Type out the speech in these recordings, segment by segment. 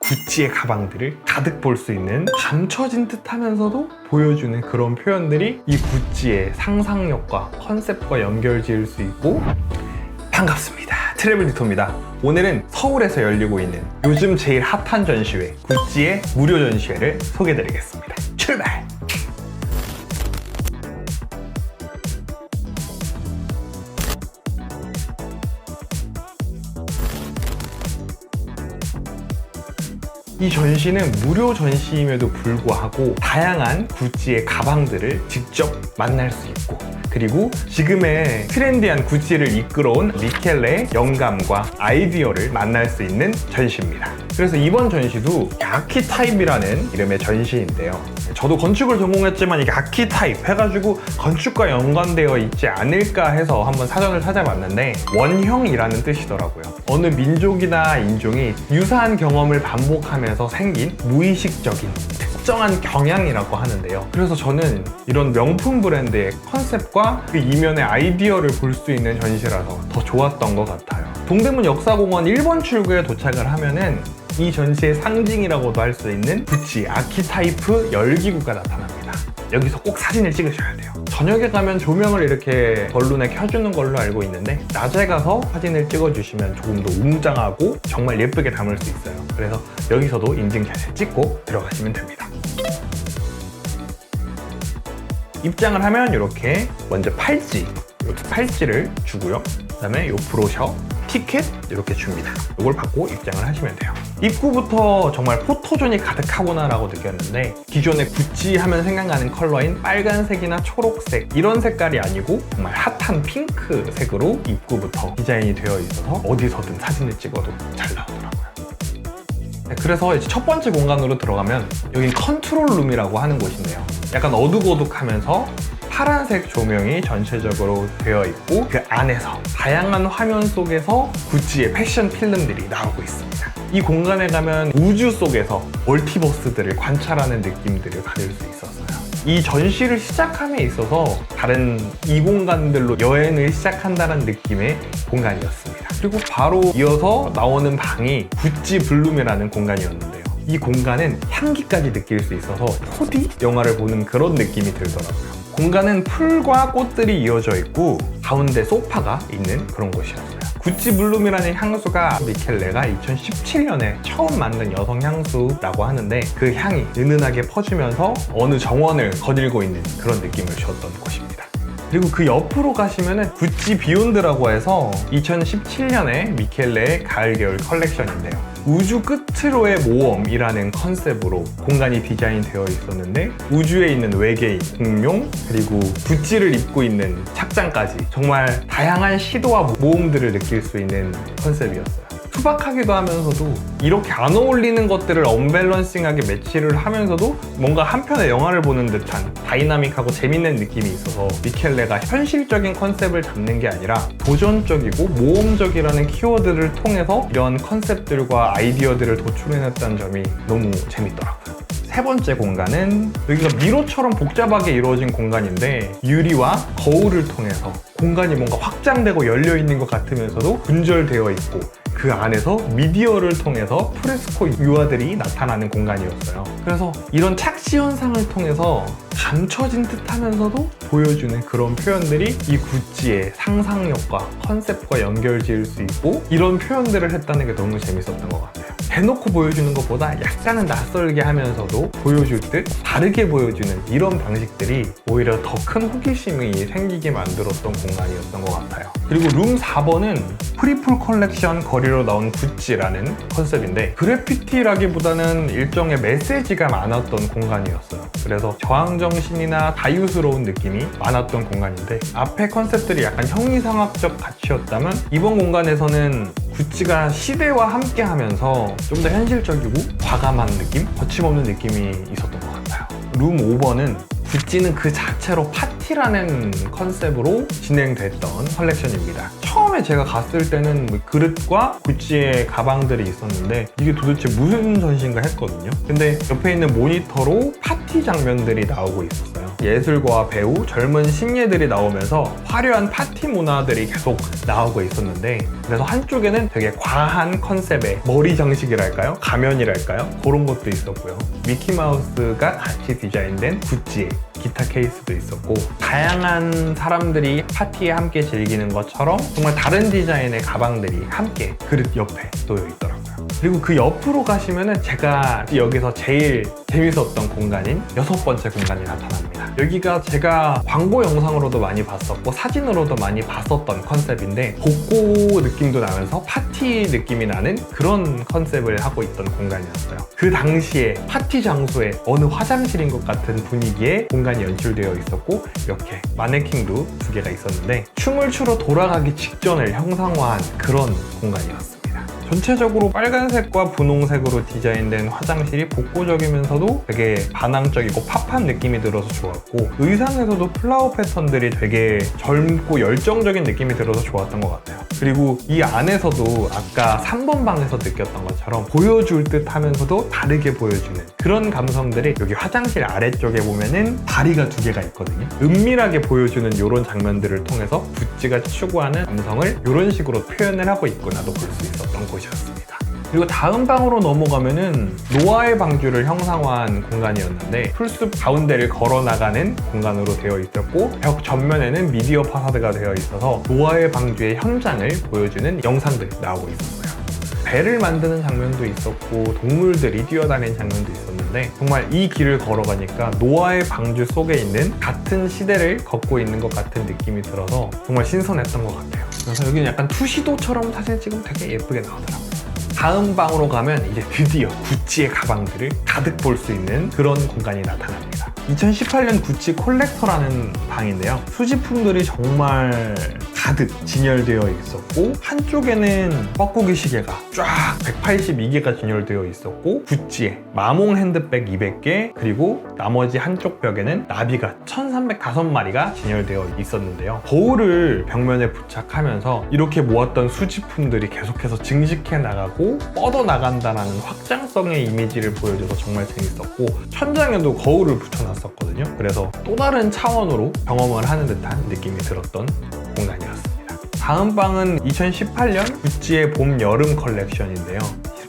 구찌의 가방들을 가득 볼 수 있는, 감춰진 듯 하면서도 보여주는 그런 표현들이 이 구찌의 상상력과 컨셉과 연결 지을 수 있고. 반갑습니다, 트래블리토입니다. 오늘은 서울에서 열리고 있는 요즘 제일 핫한 전시회, 구찌의 무료 전시회를 소개해드리겠습니다. 출발! 이 전시는 무료 전시임에도 불구하고 다양한 구찌의 가방들을 직접 만날 수 있고, 그리고 지금의 트렌디한 구찌를 이끌어온 미켈레의 영감과 아이디어를 만날 수 있는 전시입니다. 그래서 이번 전시도 아키타입이라는 이름의 전시인데요. 저도 건축을 전공했지만 이게 아키타입 해가지고 건축과 연관되어 있지 않을까 해서 한번 사전을 찾아봤는데, 원형이라는 뜻이더라고요. 어느 민족이나 인종이 유사한 경험을 반복하면서 생긴 무의식적인 특정한 경향이라고 하는데요. 그래서 저는 이런 명품 브랜드의 컨셉과 그 이면의 아이디어를 볼 수 있는 전시라서 더 좋았던 것 같아요. 동대문 역사공원 1번 출구에 도착을 하면은 이 전시의 상징이라고도 할 수 있는 구찌 아키타이프 열기구가 나타납니다. 여기서 꼭 사진을 찍으셔야 돼요. 저녁에 가면 조명을 이렇게 벌룬에 켜주는 걸로 알고 있는데, 낮에 가서 사진을 찍어주시면 조금 더 웅장하고 정말 예쁘게 담을 수 있어요. 그래서 여기서도 인증샷을 찍고 들어가시면 됩니다. 입장을 하면 이렇게 먼저 팔찌를 주고요. 그 다음에 요 브로셔, 티켓 이렇게 줍니다. 이걸 받고 입장을 하시면 돼요. 입구부터 정말 포토존이 가득하구나 라고 느꼈는데, 기존에 구찌 하면 생각나는 컬러인 빨간색이나 초록색 이런 색깔이 아니고 정말 핫한 핑크색으로 입구부터 디자인이 되어 있어서 어디서든 사진을 찍어도 잘 나오더라고요. 네, 그래서 이제 첫 번째 공간으로 들어가면 여긴 컨트롤룸이라고 하는 곳인데요. 약간 어둑어둑하면서 파란색 조명이 전체적으로 되어 있고, 그 안에서 다양한 화면 속에서 구찌의 패션 필름들이 나오고 있습니다. 이 공간에 가면 우주 속에서 멀티버스들을 관찰하는 느낌들을 받을 수 있었어요. 이 전시를 시작함에 있어서 다른 이 공간들로 여행을 시작한다는 느낌의 공간이었습니다. 그리고 바로 이어서 나오는 방이 구찌 블룸이라는 공간이었는데요. 이 공간은 향기까지 느낄 수 있어서 4D 영화를 보는 그런 느낌이 들더라고요. 공간은 풀과 꽃들이 이어져 있고 가운데 소파가 있는 그런 곳이었어요. 구찌 블룸이라는 향수가 미켈레가 2017년에 처음 만든 여성 향수라고 하는데, 그 향이 은은하게 퍼지면서 어느 정원을 거닐고 있는 그런 느낌을 주었던 곳입니다. 그리고 그 옆으로 가시면은 구찌 비욘드라고 해서 2017년에 미켈레의 가을 겨울 컬렉션인데요. 우주 끝으로의 모험이라는 컨셉으로 공간이 디자인되어 있었는데, 우주에 있는 외계인, 공룡, 그리고 구찌를 입고 있는 착장까지 정말 다양한 시도와 모험들을 느낄 수 있는 컨셉이었어요. 투박하기도 하면서도 이렇게 안 어울리는 것들을 언밸런싱하게 매치를 하면서도 뭔가 한편의 영화를 보는 듯한 다이나믹하고 재밌는 느낌이 있어서, 미켈레가 현실적인 컨셉을 잡는 게 아니라 도전적이고 모험적이라는 키워드를 통해서 이런 컨셉들과 아이디어들을 도출해냈다는 점이 너무 재밌더라고요. 세 번째 공간은 여기가 미로처럼 복잡하게 이루어진 공간인데, 유리와 거울을 통해서 공간이 뭔가 확장되고 열려있는 것 같으면서도 분절되어 있고, 그 안에서 미디어를 통해서 프레스코 유화들이 나타나는 공간이었어요. 그래서 이런 착시 현상을 통해서 감춰진 듯 하면서도 보여주는 그런 표현들이 이 구찌의 상상력과 컨셉과 연결 지을 수 있고, 이런 표현들을 했다는 게 너무 재밌었던 것 같아요. 대놓고 보여주는 것보다 약간은 낯설게 하면서도 보여줄 듯 다르게 보여주는 이런 방식들이 오히려 더 큰 호기심이 생기게 만들었던 공간이었던 것 같아요. 그리고 룸 4번은 프리풀 컬렉션 거리로 나온 구찌라는 컨셉인데, 그래피티라기보다는 일종의 메시지가 많았던 공간이었어요. 그래서 저항정신이나 자유스러운 느낌이 많았던 공간인데, 앞에 컨셉들이 약간 형이상학적 가치였다면 이번 공간에서는 구찌가 시대와 함께 하면서 좀 더 현실적이고 과감한 느낌? 거침없는 느낌이 있었던 것 같아요. 룸 5번은 구찌는 그 자체로 파티라는 컨셉으로 진행됐던 컬렉션입니다. 처음에 제가 갔을 때는 그릇과 구찌의 가방들이 있었는데, 이게 도대체 무슨 전시인가 했거든요. 근데 옆에 있는 모니터로 파티 장면들이 나오고 있었어요. 예술가, 배우, 젊은 신예들이 나오면서 화려한 파티 문화들이 계속 나오고 있었는데, 그래서 한쪽에는 되게 과한 컨셉의 머리 장식이랄까요? 가면이랄까요? 그런 것도 있었고요. 미키마우스가 같이 디자인된 구찌의 기타 케이스도 있었고, 다양한 사람들이 파티에 함께 즐기는 것처럼 정말 다른 디자인의 가방들이 함께 그릇 옆에 놓여 있더라고요. 그리고 그 옆으로 가시면은 제가 여기서 제일 재밌었던 공간인 6번째 공간이 나타납니다. 여기가 제가 광고 영상으로도 많이 봤었고 사진으로도 많이 봤었던 컨셉인데, 복고 느낌도 나면서 파티 느낌이 나는 그런 컨셉을 하고 있던 공간이었어요. 그 당시에 파티 장소에 어느 화장실인 것 같은 분위기의 공간이 연출되어 있었고, 이렇게 마네킹도 2개가 있었는데 춤을 추러 돌아가기 직전을 형상화한 그런 공간이었습니다. 전체적으로 빨간색과 분홍색으로 디자인된 화장실이 복고적이면서도 되게 반항적이고 팝한 느낌이 들어서 좋았고, 의상에서도 플라워 패턴들이 되게 젊고 열정적인 느낌이 들어서 좋았던 것 같아요. 그리고 이 안에서도 아까 3번 방에서 느꼈던 것처럼 보여줄 듯 하면서도 다르게 보여주는 그런 감성들이 여기 화장실 아래쪽에 보면은 다리가 2개가 있거든요. 은밀하게 보여주는 이런 장면들을 통해서 구찌가 추구하는 감성을 이런 식으로 표현을 하고 있구나도 볼 수 있었던 곳이었습니다. 그리고 다음 방으로 넘어가면은 노아의 방주를 형상화한 공간이었는데, 풀숲 가운데를 걸어나가는 공간으로 되어 있었고, 벽 전면에는 미디어 파사드가 되어 있어서 노아의 방주의 현장을 보여주는 영상들이 나오고 있었어요. 배를 만드는 장면도 있었고 동물들이 뛰어다니는 장면도 있었는데, 정말 이 길을 걸어가니까 노아의 방주 속에 있는 같은 시대를 걷고 있는 것 같은 느낌이 들어서 정말 신선했던 것 같아요. 그래서 여기는 약간 투시도처럼 사진 찍으면 되게 예쁘게 나오더라고요. 다음 방으로 가면 이제 드디어 구찌의 가방들을 가득 볼 수 있는 그런 공간이 나타납니다. 2018년 구찌 콜렉터라는 방인데요. 수집품들이 정말 가득 진열되어 있었고, 한쪽에는 뻐꾸기 시계가 쫙 182개가 진열되어 있었고, 구찌의 마몽 핸드백 200개, 그리고 나머지 한쪽 벽에는 나비가 1305마리가 진열되어 있었는데요. 거울을 벽면에 부착하면서 이렇게 모았던 수집품들이 계속해서 증식해 나가고 뻗어나간다는 확장성의 이미지를 보여줘서 정말 재밌었고, 천장에도 거울을 붙여놨었거든요. 그래서 또 다른 차원으로 경험을 하는 듯한 느낌이 들었던 공간이었습니다. 다음 방은 2018년 구찌의 봄 여름 컬렉션인데요.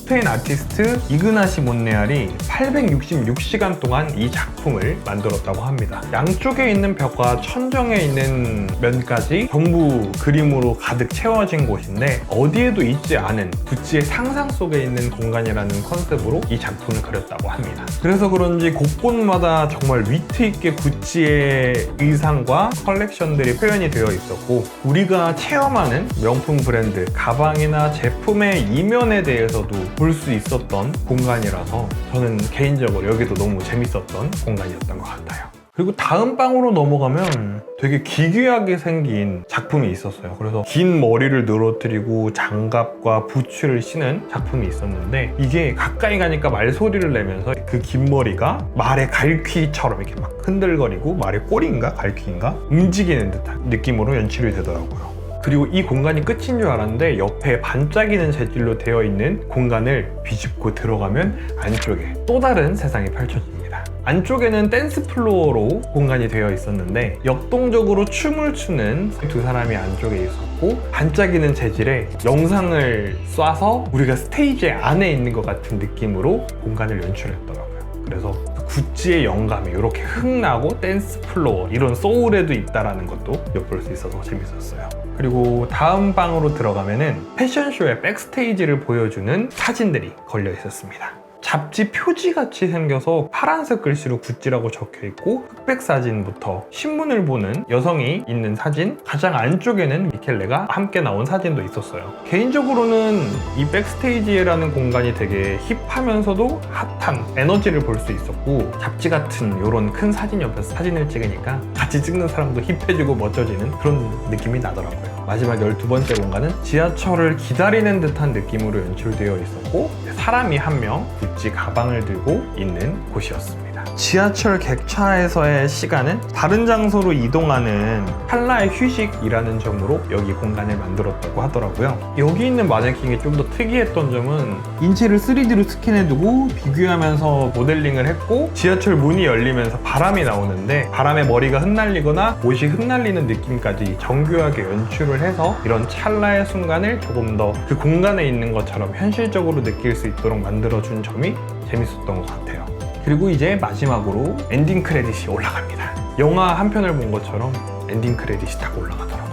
스페인 아티스트 이그나시 몬레알이 866시간 동안 이 작품을 만들었다고 합니다. 양쪽에 있는 벽과 천정에 있는 면까지 전부 그림으로 가득 채워진 곳인데, 어디에도 있지 않은 구찌의 상상 속에 있는 공간이라는 컨셉으로 이 작품을 그렸다고 합니다. 그래서 그런지 곳곳마다 정말 위트 있게 구찌의 의상과 컬렉션들이 표현이 되어 있었고, 우리가 체험하는 명품 브랜드, 가방이나 제품의 이면에 대해서도 볼 수 있었던 공간이라서 저는 개인적으로 여기도 너무 재밌었던 공간이었던 것 같아요. 그리고 다음 방으로 넘어가면 되게 기괴하게 생긴 작품이 있었어요. 그래서 긴 머리를 늘어뜨리고 장갑과 부츠를 신은 작품이 있었는데, 이게 가까이 가니까 말소리를 내면서 그 긴 머리가 말의 갈퀴처럼 이렇게 막 흔들거리고, 말의 꼬리인가 갈퀴인가 움직이는 듯한 느낌으로 연출이 되더라고요. 그리고 이 공간이 끝인 줄 알았는데, 옆에 반짝이는 재질로 되어 있는 공간을 비집고 들어가면 안쪽에 또 다른 세상이 펼쳐집니다. 안쪽에는 댄스 플로어로 공간이 되어 있었는데, 역동적으로 춤을 추는 2사람이 안쪽에 있었고, 반짝이는 재질의 영상을 쏴서 우리가 스테이지 안에 있는 것 같은 느낌으로 공간을 연출했더라고요. 그래서 구찌의 영감이 이렇게 흥나고 댄스 플로어, 이런 소울에도 있다는 것도 엿볼 수 있어서 재밌었어요. 그리고 다음 방으로 들어가면은 패션쇼의 백스테이지를 보여주는 사진들이 걸려 있었습니다. 잡지 표지같이 생겨서 파란색 글씨로 구찌라고 적혀있고, 흑백 사진부터 신문을 보는 여성이 있는 사진, 가장 안쪽에는 미켈레가 함께 나온 사진도 있었어요. 개인적으로는 이 백스테이지라는 공간이 되게 힙하면서도 핫한 에너지를 볼 수 있었고, 잡지 같은 이런 큰 사진 옆에서 사진을 찍으니까 같이 찍는 사람도 힙해지고 멋져지는 그런 느낌이 나더라고요. 마지막 12번째 공간은 지하철을 기다리는 듯한 느낌으로 연출되어 있었고, 사람이 한 명 구찌 가방을 들고 있는 곳이었습니다. 지하철 객차에서의 시간은 다른 장소로 이동하는 찰나의 휴식이라는 점으로 여기 공간을 만들었다고 하더라고요. 여기 있는 마네킹이 좀 더 특이했던 점은 인체를 3D로 스캔해두고 비교하면서 모델링을 했고, 지하철 문이 열리면서 바람이 나오는데 바람에 머리가 흩날리거나 옷이 흩날리는 느낌까지 정교하게 연출을 해서 이런 찰나의 순간을 조금 더 그 공간에 있는 것처럼 현실적으로 느낄 수 있도록 만들어준 점이 재밌었던 것 같아요. 그리고 이제 마지막으로 엔딩 크레딧이 올라갑니다. 영화 한 편을 본 것처럼 엔딩 크레딧이 딱 올라가더라고요.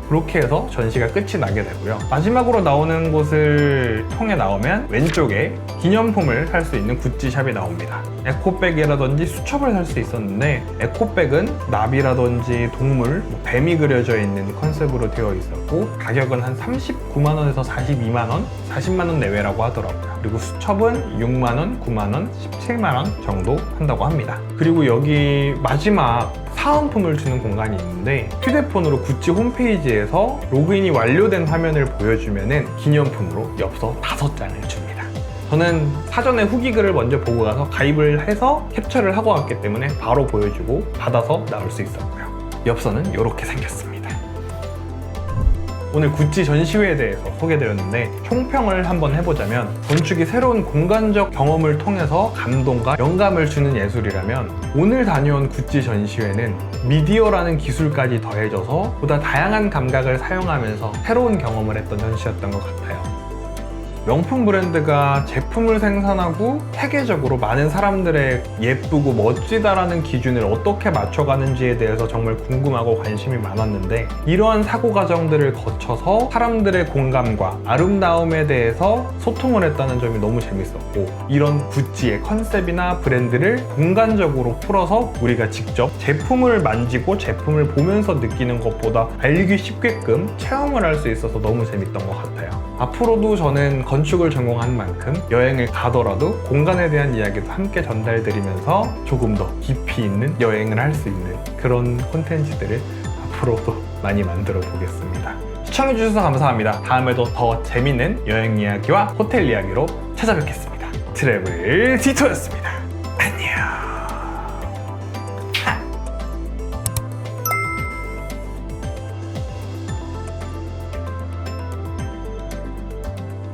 그렇게 해서 전시가 끝이 나게 되고요. 마지막으로 나오는 곳을 통해 나오면 왼쪽에 기념품을 살 수 있는 구찌샵이 나옵니다. 에코백이라든지 수첩을 살 수 있었는데, 에코백은 나비라든지 동물, 뱀이 그려져 있는 컨셉으로 되어 있었고, 가격은 한 39만원에서 42만원, 40만원 내외라고 하더라고요. 그리고 수첩은 6만원, 9만원, 17만원 정도 한다고 합니다. 그리고 여기 마지막 사은품을 주는 공간이 있는데, 휴대폰으로 구찌 홈페이지에서 로그인이 완료된 화면을 보여주면은 기념품으로 엽서 5장을 줍니다. 저는 사전에 후기글을 먼저 보고 가서 가입을 해서 캡처를 하고 왔기 때문에 바로 보여주고 받아서 나올 수 있었고요. 엽서는 이렇게 생겼습니다. 오늘 구찌 전시회에 대해서 소개드렸는데, 총평을 한번 해보자면, 건축이 새로운 공간적 경험을 통해서 감동과 영감을 주는 예술이라면, 오늘 다녀온 구찌 전시회는 미디어라는 기술까지 더해져서 보다 다양한 감각을 사용하면서 새로운 경험을 했던 전시였던 것 같아요. 명품 브랜드가 제품을 생산하고 세계적으로 많은 사람들의 예쁘고 멋지다라는 기준을 어떻게 맞춰가는지에 대해서 정말 궁금하고 관심이 많았는데, 이러한 사고 과정들을 거쳐서 사람들의 공감과 아름다움에 대해서 소통을 했다는 점이 너무 재밌었고, 이런 구찌의 컨셉이나 브랜드를 공간적으로 풀어서 우리가 직접 제품을 만지고 제품을 보면서 느끼는 것보다 알기 쉽게끔 체험을 할 수 있어서 너무 재밌던 것 같아요. 앞으로도 저는 건축을 전공한 만큼 여행을 가더라도 공간에 대한 이야기도 함께 전달드리면서 조금 더 깊이 있는 여행을 할 수 있는 그런 콘텐츠들을 앞으로도 많이 만들어 보겠습니다. 시청해주셔서 감사합니다. 다음에도 더 재밌는 여행 이야기와 호텔 이야기로 찾아뵙겠습니다. 트래블 디토였습니다.